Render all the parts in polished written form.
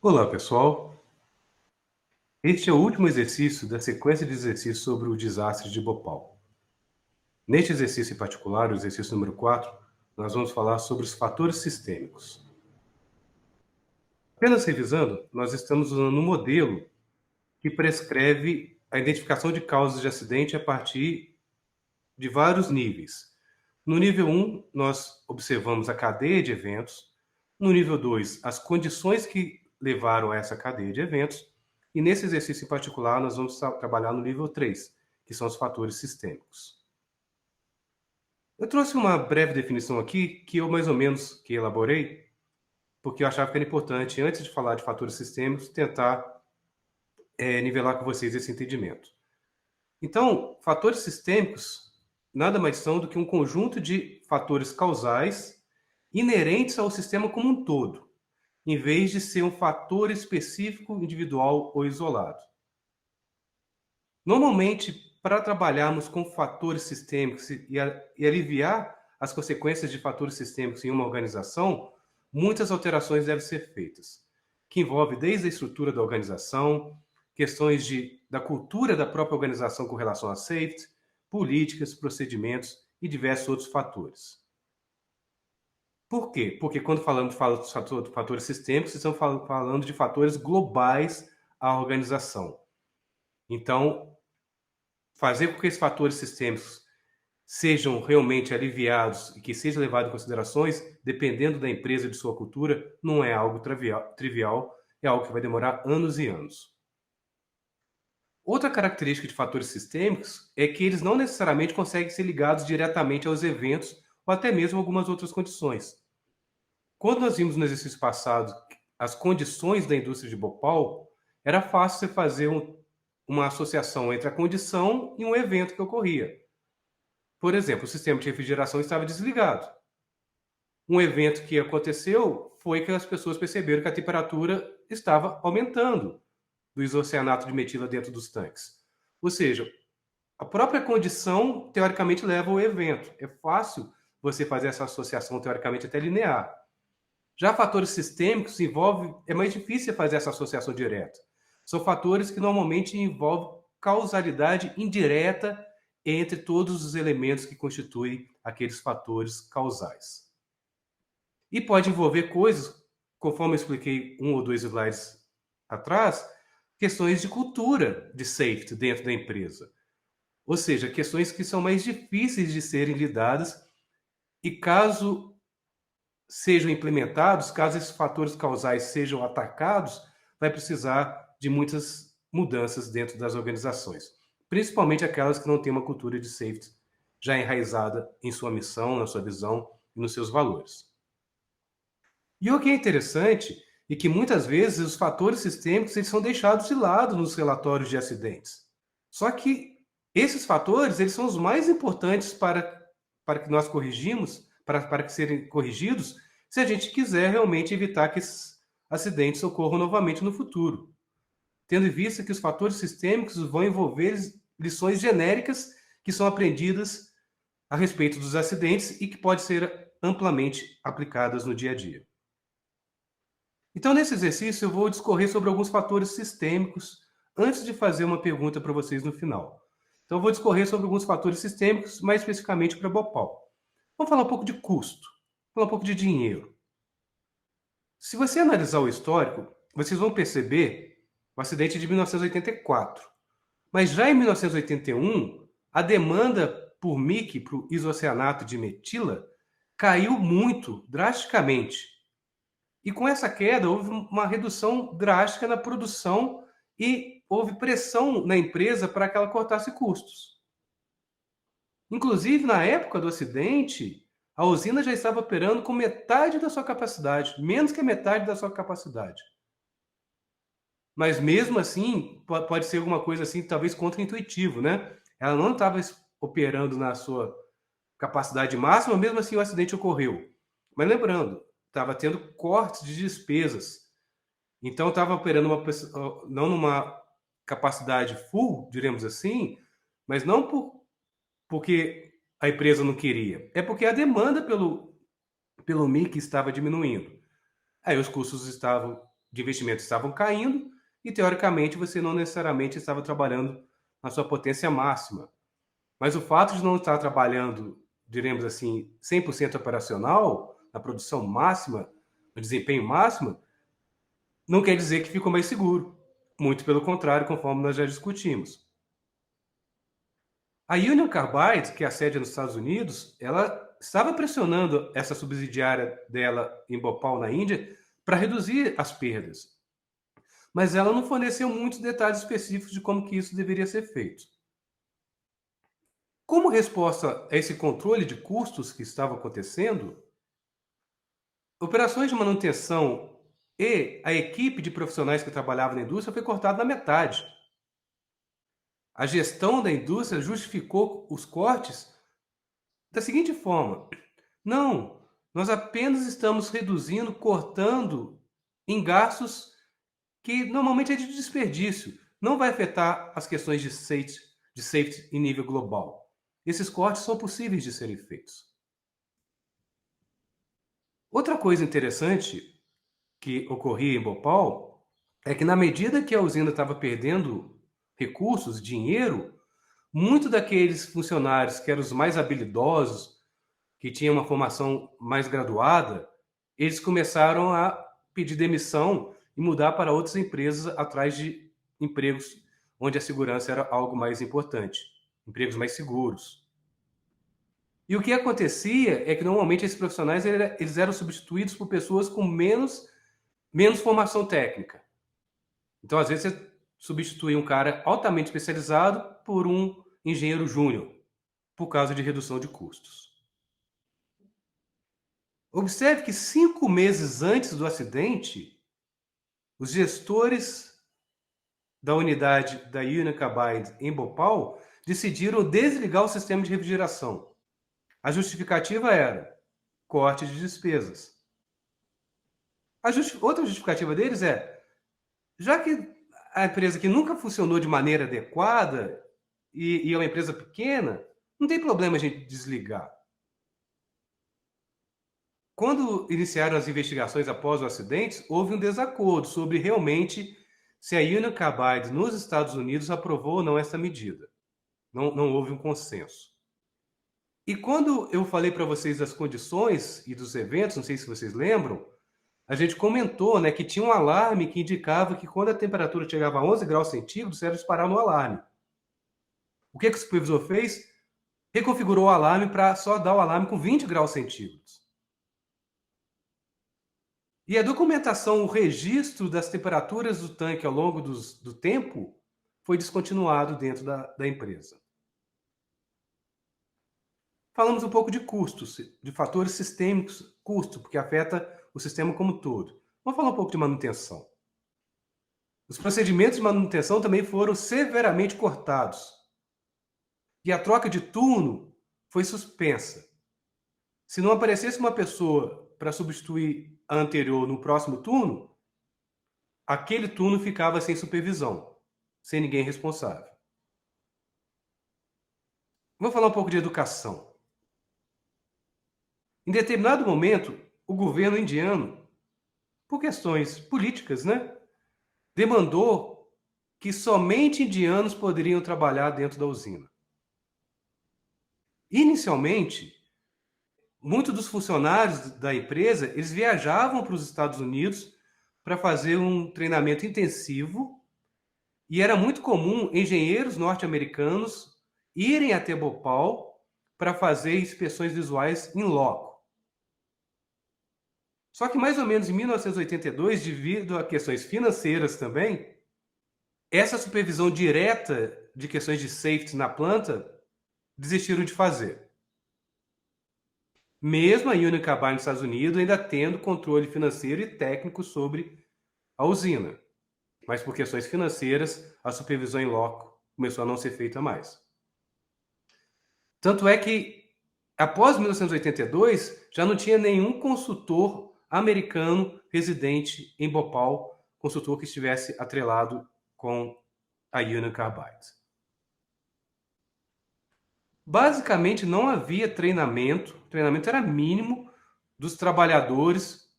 Olá, pessoal. Este é o último exercício da sequência de exercícios sobre o desastre de Bhopal. Neste exercício em particular, o exercício número 4, nós vamos falar sobre os fatores sistêmicos. Apenas revisando, nós estamos usando um modelo que prescreve a identificação de causas de acidente a partir de vários níveis. No nível 1, nós observamos a cadeia de eventos. No nível 2, as condições que levaram a essa cadeia de eventos. E nesse exercício em particular, nós vamos trabalhar no nível 3, que são os fatores sistêmicos. Eu trouxe uma breve definição aqui, que eu mais ou menos que elaborei, porque eu achava que era importante, antes de falar de fatores sistêmicos, tentar nivelar com vocês esse entendimento. Então, fatores sistêmicos nada mais são do que um conjunto de fatores causais inerentes ao sistema como um todo, em vez de ser um fator específico, individual ou isolado. Normalmente, para trabalharmos com fatores sistêmicos e aliviar as consequências de fatores sistêmicos em uma organização, muitas alterações devem ser feitas, que envolve desde a estrutura da organização, questões da cultura da própria organização com relação a safety, políticas, procedimentos e diversos outros fatores. Por quê? Porque quando falamos de fatores sistêmicos, estamos falando de fatores globais à organização. Então, fazer com que esses fatores sistêmicos sejam realmente aliviados e que sejam levados em considerações, dependendo da empresa e de sua cultura, não é algo trivial, é algo que vai demorar anos e anos. Outra característica de fatores sistêmicos é que eles não necessariamente conseguem ser ligados diretamente aos eventos ou até mesmo algumas outras condições. Quando nós vimos no exercício passado as condições da indústria de Bhopal, era fácil você fazer uma associação entre a condição e um evento que ocorria. Por exemplo, o sistema de refrigeração estava desligado. Um evento que aconteceu foi que as pessoas perceberam que a temperatura estava aumentando do isocianato de metila dentro dos tanques. Ou seja, a própria condição, teoricamente, leva ao evento. É fácil você fazer essa associação, teoricamente, até linear. Já fatores sistêmicos é mais difícil fazer essa associação direta. São fatores que normalmente envolvem causalidade indireta entre todos os elementos que constituem aqueles fatores causais. E pode envolver coisas, conforme eu expliquei um ou dois slides atrás, questões de cultura de safety dentro da empresa. Ou seja, questões que são mais difíceis de serem lidadas e caso sejam implementados, caso esses fatores causais sejam atacados, vai precisar de muitas mudanças dentro das organizações, principalmente aquelas que não têm uma cultura de safety já enraizada em sua missão, na sua visão e nos seus valores. E o que é interessante é que muitas vezes os fatores sistêmicos eles são deixados de lado nos relatórios de acidentes. Só que esses fatores eles são os mais importantes para que nós corrigimos, para que serem corrigidos, se a gente quiser realmente evitar que esses acidentes ocorram novamente no futuro. Tendo em vista que os fatores sistêmicos vão envolver lições genéricas que são aprendidas a respeito dos acidentes e que podem ser amplamente aplicadas no dia a dia. Então, nesse exercício, eu vou discorrer sobre alguns fatores sistêmicos antes de fazer uma pergunta para vocês no final. Então, eu vou discorrer sobre alguns fatores sistêmicos, mais especificamente para Bhopal. Vamos falar um pouco de custo, falar um pouco de dinheiro. Se você analisar o histórico, vocês vão perceber o acidente de 1984. Mas já em 1981, a demanda por MIC, para o isocianato de metila, caiu muito, drasticamente. E com essa queda, houve uma redução drástica na produção e houve pressão na empresa para que ela cortasse custos. Inclusive, na época do acidente, a usina já estava operando com metade da sua capacidade, menos que a metade da sua capacidade. Mas mesmo assim, pode ser alguma coisa assim, talvez contra-intuitivo, né? Ela não estava operando na sua capacidade máxima, mesmo assim o acidente ocorreu. Mas lembrando, estava tendo cortes de despesas. Então, estava operando não numa capacidade full, diremos assim, mas não porque a empresa não queria. É porque a demanda pelo MIC estava diminuindo. Aí os custos estavam de investimento estavam caindo e, teoricamente, você não necessariamente estava trabalhando na sua potência máxima. Mas o fato de não estar trabalhando, diremos assim, 100% operacional, na produção máxima, no desempenho máximo, não quer dizer que ficou mais seguro. Muito pelo contrário, conforme nós já discutimos. A Union Carbide, que é a sede nos Estados Unidos, ela estava pressionando essa subsidiária dela em Bhopal, na Índia, para reduzir as perdas. Mas ela não forneceu muitos detalhes específicos de como que isso deveria ser feito. Como resposta a esse controle de custos que estava acontecendo, operações de manutenção e a equipe de profissionais que trabalhavam na indústria foi cortada na metade. A gestão da indústria justificou os cortes da seguinte forma: não, nós apenas estamos reduzindo, cortando em gastos que normalmente é de desperdício. Não vai afetar as questões de safety em nível global. Esses cortes são possíveis de serem feitos. Outra coisa interessante que ocorria em Bhopal é que, na medida que a usina estava perdendo recursos, dinheiro, muito daqueles funcionários que eram os mais habilidosos, que tinham uma formação mais graduada, eles começaram a pedir demissão e mudar para outras empresas atrás de empregos onde a segurança era algo mais importante, empregos mais seguros. E o que acontecia é que normalmente esses profissionais eles eram substituídos por pessoas com menos formação técnica. Então, às vezes, você substitui um cara altamente especializado por um engenheiro júnior, por causa de redução de custos. Observe que 5 meses antes do acidente, os gestores da unidade da Union Carbide em Bhopal decidiram desligar o sistema de refrigeração. A justificativa era corte de despesas. Outra justificativa deles é, já que a empresa que nunca funcionou de maneira adequada e é uma empresa pequena, não tem problema a gente desligar. Quando iniciaram as investigações após o acidente, houve um desacordo sobre realmente se a Union Carbide nos Estados Unidos aprovou ou não essa medida. Não houve um consenso. E quando eu falei para vocês das condições e dos eventos, não sei se vocês lembram, a gente comentou, né, que tinha um alarme que indicava que quando a temperatura chegava a 11 graus centígrados, era disparar no alarme. O que o supervisor fez? Reconfigurou o alarme para só dar o alarme com 20 graus centígrados. E a documentação, o registro das temperaturas do tanque ao longo do tempo foi descontinuado dentro da empresa. Falamos um pouco de custos, de fatores sistêmicos, custo, porque afeta o sistema como um todo. Vamos falar um pouco de manutenção. Os procedimentos de manutenção também foram severamente cortados. E a troca de turno foi suspensa. Se não aparecesse uma pessoa para substituir a anterior no próximo turno, aquele turno ficava sem supervisão, sem ninguém responsável. Vamos falar um pouco de educação. Em determinado momento, o governo indiano, por questões políticas, né, demandou que somente indianos poderiam trabalhar dentro da usina. Inicialmente, muitos dos funcionários da empresa, eles viajavam para os Estados Unidos para fazer um treinamento intensivo e era muito comum engenheiros norte-americanos irem até Bhopal para fazer inspeções visuais em loco. Só que mais ou menos em 1982, devido a questões financeiras também, essa supervisão direta de questões de safety na planta desistiram de fazer. Mesmo a Union Carbide nos Estados Unidos ainda tendo controle financeiro e técnico sobre a usina. Mas por questões financeiras, a supervisão em loco começou a não ser feita mais. Tanto é que, após 1982, já não tinha nenhum consultor americano residente em Bhopal, consultor que estivesse atrelado com a Union Carbide. Basicamente, não havia treinamento, o treinamento era mínimo dos trabalhadores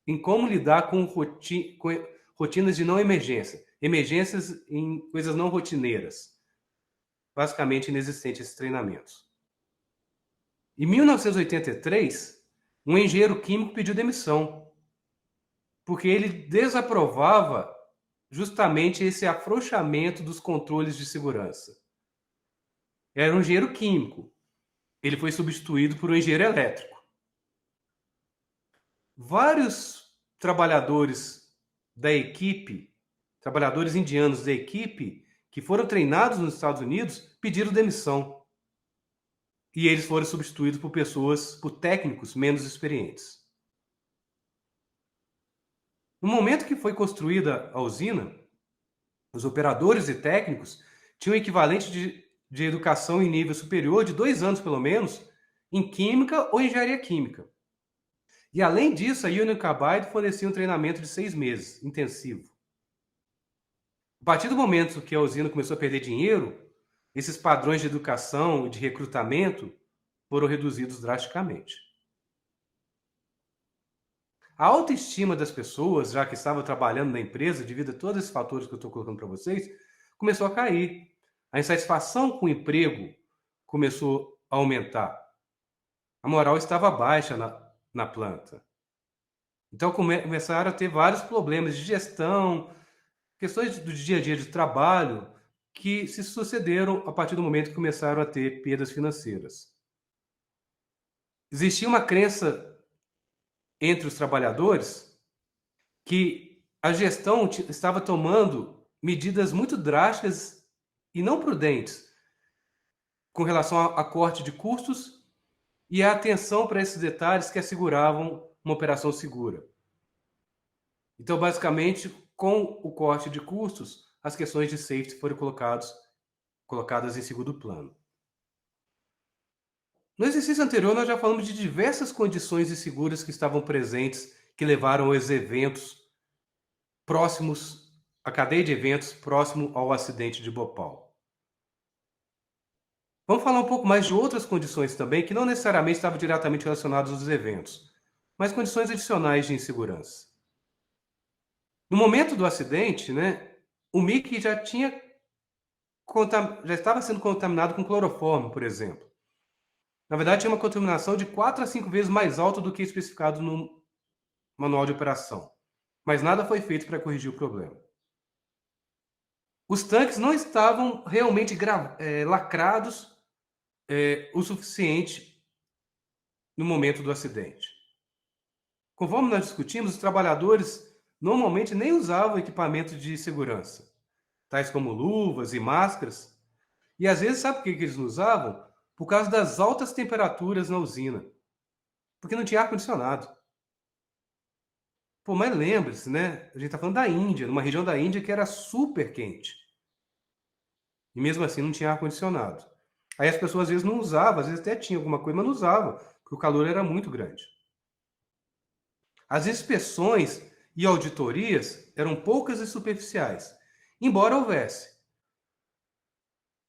em como lidar com rotinas de não emergência, emergências em coisas não rotineiras, basicamente inexistentes esses treinamentos. Em 1983, um engenheiro químico pediu demissão, porque ele desaprovava justamente esse afrouxamento dos controles de segurança. Era um engenheiro químico. Ele foi substituído por um engenheiro elétrico. Vários trabalhadores da equipe, trabalhadores indianos da equipe, que foram treinados nos Estados Unidos, pediram demissão. E eles foram substituídos por técnicos menos experientes. No momento que foi construída a usina, os operadores e técnicos tinham o equivalente de educação em nível superior de 2 anos, pelo menos, em química ou engenharia química. E, além disso, a Union Carbide fornecia um treinamento de 6 meses, intensivo. A partir do momento que a usina começou a perder dinheiro, esses padrões de educação e de recrutamento foram reduzidos drasticamente. A autoestima das pessoas, já que estavam trabalhando na empresa, devido a todos esses fatores que eu estou colocando para vocês, começou a cair. A insatisfação com o emprego começou a aumentar. A moral estava baixa na planta. Então começaram a ter vários problemas de gestão, questões do dia a dia de trabalho, que se sucederam a partir do momento que começaram a ter perdas financeiras. Existia uma crença entre os trabalhadores que a gestão estava tomando medidas muito drásticas e não prudentes com relação a corte de custos e a atenção para esses detalhes que asseguravam uma operação segura. Então, basicamente, com o corte de custos, as questões de safety foram colocadas em segundo plano. No exercício anterior, nós já falamos de diversas condições inseguras que estavam presentes, que levaram aos eventos próximos, a cadeia de eventos próximo ao acidente de Bhopal. Vamos falar um pouco mais de outras condições também, que não necessariamente estavam diretamente relacionadas aos eventos, mas condições adicionais de insegurança. No momento do acidente, o Mickey já estava sendo contaminado com cloroformo, por exemplo. Na verdade, tinha uma contaminação de 4 a 5 vezes mais alta do que especificado no manual de operação. Mas nada foi feito para corrigir o problema. Os tanques não estavam realmente lacrados o suficiente no momento do acidente. Conforme nós discutimos, os trabalhadores normalmente nem usavam equipamento de segurança, tais como luvas e máscaras. E às vezes, sabe por que eles não usavam? Por causa das altas temperaturas na usina. Porque não tinha ar-condicionado. Pô, mas lembre-se, A gente está falando da Índia, numa região da Índia que era super quente. E mesmo assim não tinha ar-condicionado. Aí as pessoas às vezes não usavam, às vezes até tinha alguma coisa, mas não usavam, porque o calor era muito grande. As inspeções e auditorias eram poucas e superficiais, embora houvesse.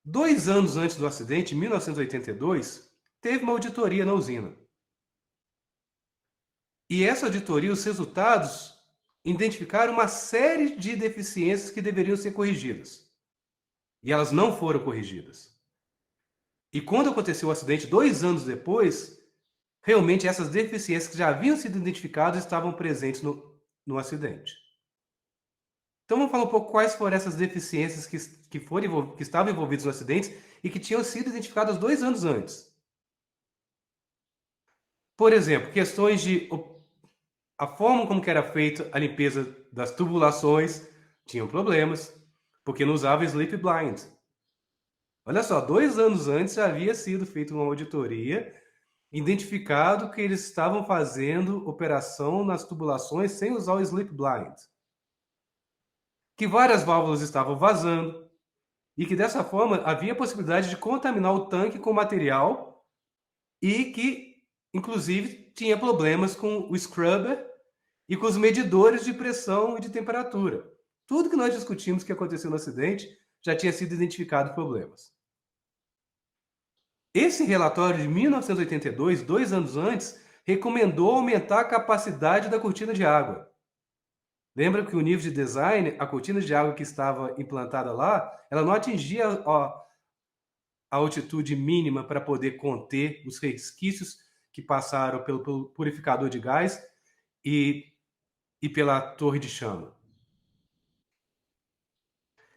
2 anos antes do acidente, em 1982, teve uma auditoria na usina. E essa auditoria, os resultados identificaram uma série de deficiências que deveriam ser corrigidas. E elas não foram corrigidas. E quando aconteceu o acidente, 2 anos depois, realmente essas deficiências que já haviam sido identificadas estavam presentes no acidente. Então vamos falar um pouco quais foram essas deficiências que estavam envolvidas no acidente e que tinham sido identificadas 2 anos antes. Por exemplo, questões de a forma como que era feita a limpeza das tubulações tinham problemas, porque não usava sleep blind. Olha só, 2 anos antes já havia sido feita uma auditoria, identificado que eles estavam fazendo operação nas tubulações sem usar o sleep blind. Que várias válvulas estavam vazando e que dessa forma havia possibilidade de contaminar o tanque com material e que, inclusive, tinha problemas com o scrubber e com os medidores de pressão e de temperatura. Tudo que nós discutimos que aconteceu no acidente já tinha sido identificado problemas. Esse relatório de 1982, 2 anos antes, recomendou aumentar a capacidade da cortina de água. Lembra que o nível de design, a cortina de água que estava implantada lá, ela não atingia a altitude mínima para poder conter os resquícios que passaram pelo purificador de gás e pela torre de chama.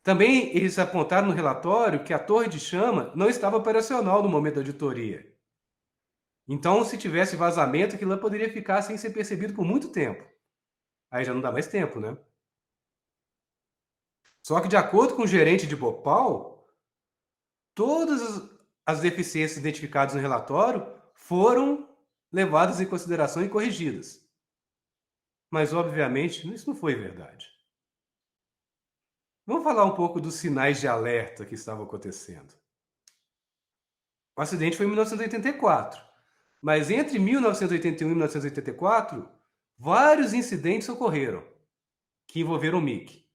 Também eles apontaram no relatório que a torre de chama não estava operacional no momento da auditoria. Então, se tivesse vazamento, aquilo poderia ficar sem ser percebido por muito tempo. Aí já não dá mais tempo, né? Só que, de acordo com o gerente de Bhopal, todas as deficiências identificadas no relatório foram levadas em consideração e corrigidas. Mas, obviamente, isso não foi verdade. Vamos falar um pouco dos sinais de alerta que estavam acontecendo. O acidente foi em 1984, mas entre 1981 e 1984, vários incidentes ocorreram que envolveram o MIC.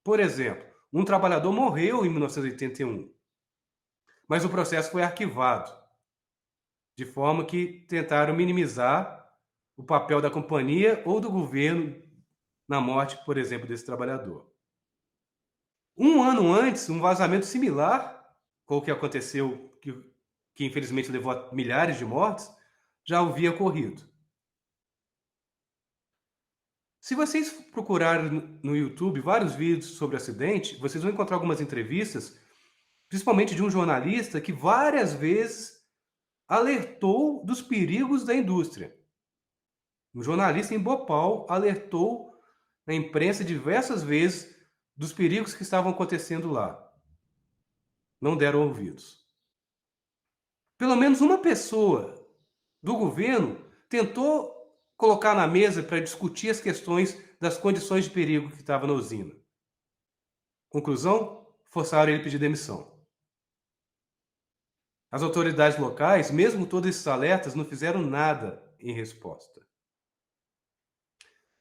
Por exemplo, um trabalhador morreu em 1981, mas o processo foi arquivado, de forma que tentaram minimizar o papel da companhia ou do governo na morte, por exemplo, desse trabalhador. Um ano antes, um vazamento similar com o que aconteceu, que infelizmente levou a milhares de mortes, já havia ocorrido. Se vocês procurarem no YouTube vários vídeos sobre o acidente, vocês vão encontrar algumas entrevistas, principalmente de um jornalista que várias vezes alertou dos perigos da indústria. Um jornalista em Bhopal alertou na imprensa diversas vezes dos perigos que estavam acontecendo lá. Não deram ouvidos. Pelo menos uma pessoa do governo tentou colocar na mesa para discutir as questões das condições de perigo que estava na usina. Conclusão? Forçaram ele a pedir demissão. As autoridades locais, mesmo todos esses alertas, não fizeram nada em resposta.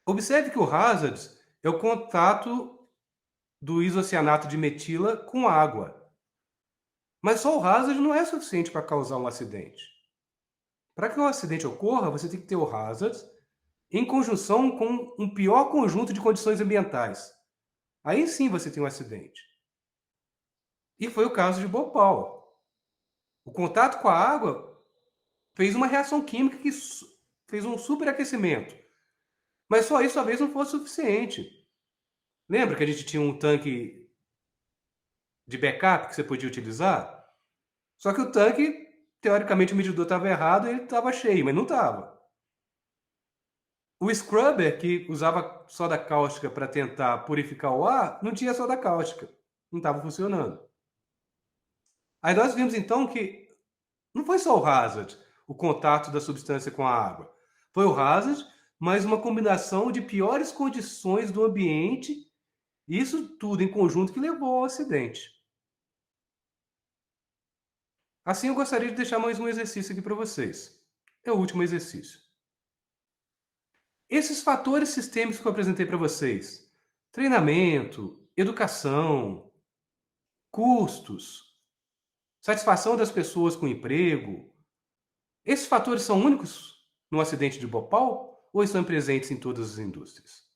Observe que o hazard é o contato do isocianato de metila com água. Mas só o hazard não é suficiente para causar um acidente. Para que um acidente ocorra, você tem que ter o hazard em conjunção com um pior conjunto de condições ambientais. Aí sim você tem um acidente. E foi o caso de Bhopal. O contato com a água fez uma reação química que fez um superaquecimento. Mas só isso talvez não fosse suficiente. Lembra que a gente tinha um tanque de backup que você podia utilizar? Só que o tanque, teoricamente, o medidor estava errado e ele estava cheio, mas não estava. O scrubber, que usava soda cáustica para tentar purificar o ar, não tinha soda cáustica. Não estava funcionando. Aí nós vimos, então, que não foi só o hazard, o contato da substância com a água. Foi o hazard, mas uma combinação de piores condições do ambiente, isso tudo em conjunto que levou ao acidente. Assim, eu gostaria de deixar mais um exercício aqui para vocês. É o último exercício. Esses fatores sistêmicos que eu apresentei para vocês, treinamento, educação, custos, satisfação das pessoas com emprego, esses fatores são únicos no acidente de Bhopal ou estão presentes em todas as indústrias?